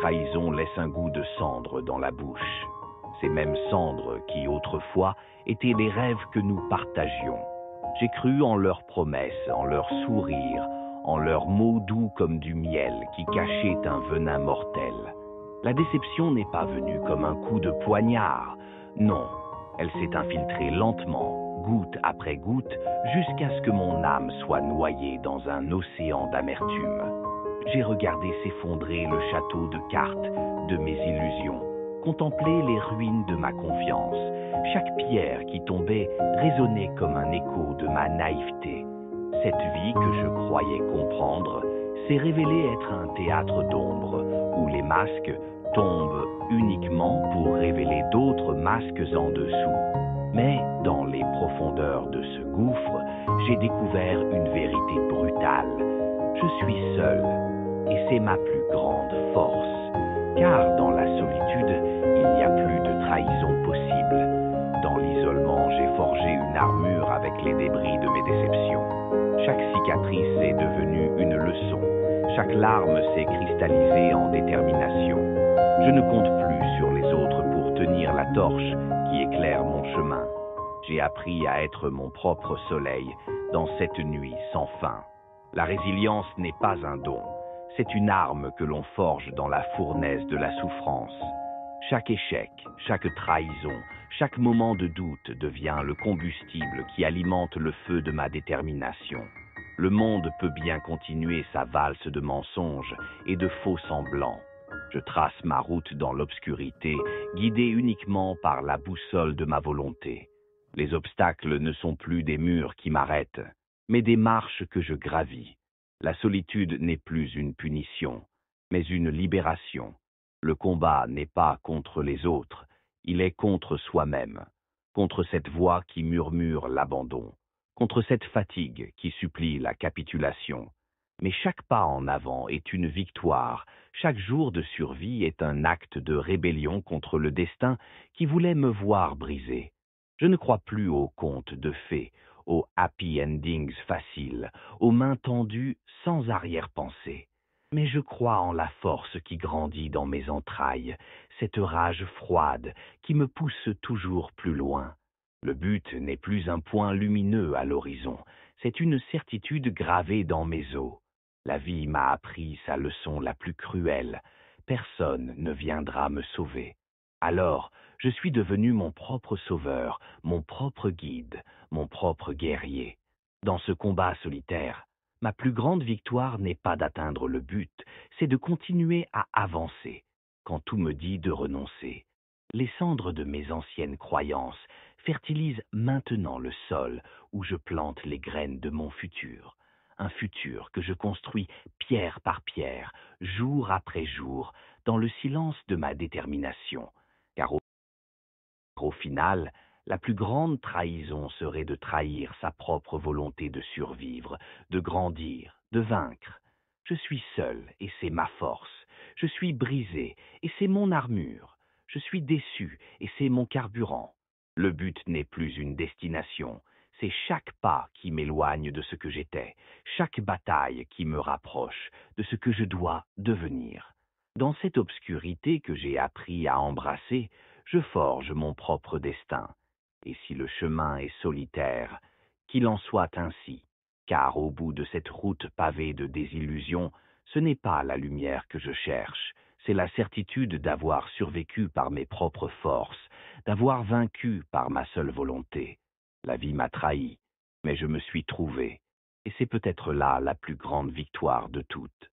trahison laisse un goût de cendre dans la bouche. Ces mêmes cendres qui, autrefois, étaient les rêves que nous partagions. J'ai cru en leurs promesses, en leurs sourires, en leurs mots doux comme du miel qui cachaient un venin mortel. La déception n'est pas venue comme un coup de poignard. Non, elle s'est infiltrée lentement, goutte après goutte, jusqu'à ce que mon âme soit noyée dans un océan d'amertume. J'ai regardé s'effondrer le château de cartes de mes illusions, contempler les ruines de ma confiance. Chaque pierre qui tombait résonnait comme un écho de ma naïveté. Cette vie que je croyais comprendre s'est révélée être un théâtre d'ombre, où les masques tombent uniquement pour révéler d'autres masques en dessous. Mais dans les profondeurs de ce gouffre, j'ai découvert une vérité brutale. Je suis seul, et c'est ma plus grande force, car dans la solitude, il n'y a plus de trahison possible. Dans l'isolement, j'ai forgé une armure avec les débris de mes déceptions. Chaque cicatrice est devenue une leçon, chaque larme s'est cristallisée en détermination. Je ne compte plus sur les autres pour tenir la torche qui éclaire mon chemin. J'ai appris à être mon propre soleil dans cette nuit sans fin. La résilience n'est pas un don, c'est une arme que l'on forge dans la fournaise de la souffrance. Chaque échec, chaque trahison, chaque moment de doute devient le combustible qui alimente le feu de ma détermination. Le monde peut bien continuer sa valse de mensonges et de faux semblants. Je trace ma route dans l'obscurité, guidé uniquement par la boussole de ma volonté. Les obstacles ne sont plus des murs qui m'arrêtent, mais des marches que je gravis. La solitude n'est plus une punition, mais une libération. Le combat n'est pas contre les autres, il est contre soi-même, contre cette voix qui murmure l'abandon, contre cette fatigue qui supplie la capitulation. Mais chaque pas en avant est une victoire, chaque jour de survie est un acte de rébellion contre le destin qui voulait me voir brisé. Je ne crois plus aux contes de fées, aux happy endings faciles, aux mains tendues sans arrière-pensée. Mais je crois en la force qui grandit dans mes entrailles, cette rage froide qui me pousse toujours plus loin. Le but n'est plus un point lumineux à l'horizon, c'est une certitude gravée dans mes os. La vie m'a appris sa leçon la plus cruelle. Personne ne viendra me sauver. Alors, je suis devenu mon propre sauveur, mon propre guide, mon propre guerrier. Dans ce combat solitaire, ma plus grande victoire n'est pas d'atteindre le but, c'est de continuer à avancer, quand tout me dit de renoncer. Les cendres de mes anciennes croyances fertilisent maintenant le sol où je plante les graines de mon futur. Un futur que je construis pierre par pierre, jour après jour, dans le silence de ma détermination. Car au final, la plus grande trahison serait de trahir sa propre volonté de survivre, de grandir, de vaincre. Je suis seul, et c'est ma force. Je suis brisé, et c'est mon armure. Je suis déçu, et c'est mon carburant. Le but n'est plus une destination, c'est chaque pas qui m'éloigne de ce que j'étais, chaque bataille qui me rapproche de ce que je dois devenir. Dans cette obscurité que j'ai appris à embrasser, je forge mon propre destin. Et si le chemin est solitaire, qu'il en soit ainsi, car au bout de cette route pavée de désillusions, ce n'est pas la lumière que je cherche, c'est la certitude d'avoir survécu par mes propres forces, d'avoir vaincu par ma seule volonté. La vie m'a trahi, mais je me suis trouvé, et c'est peut-être là la plus grande victoire de toutes.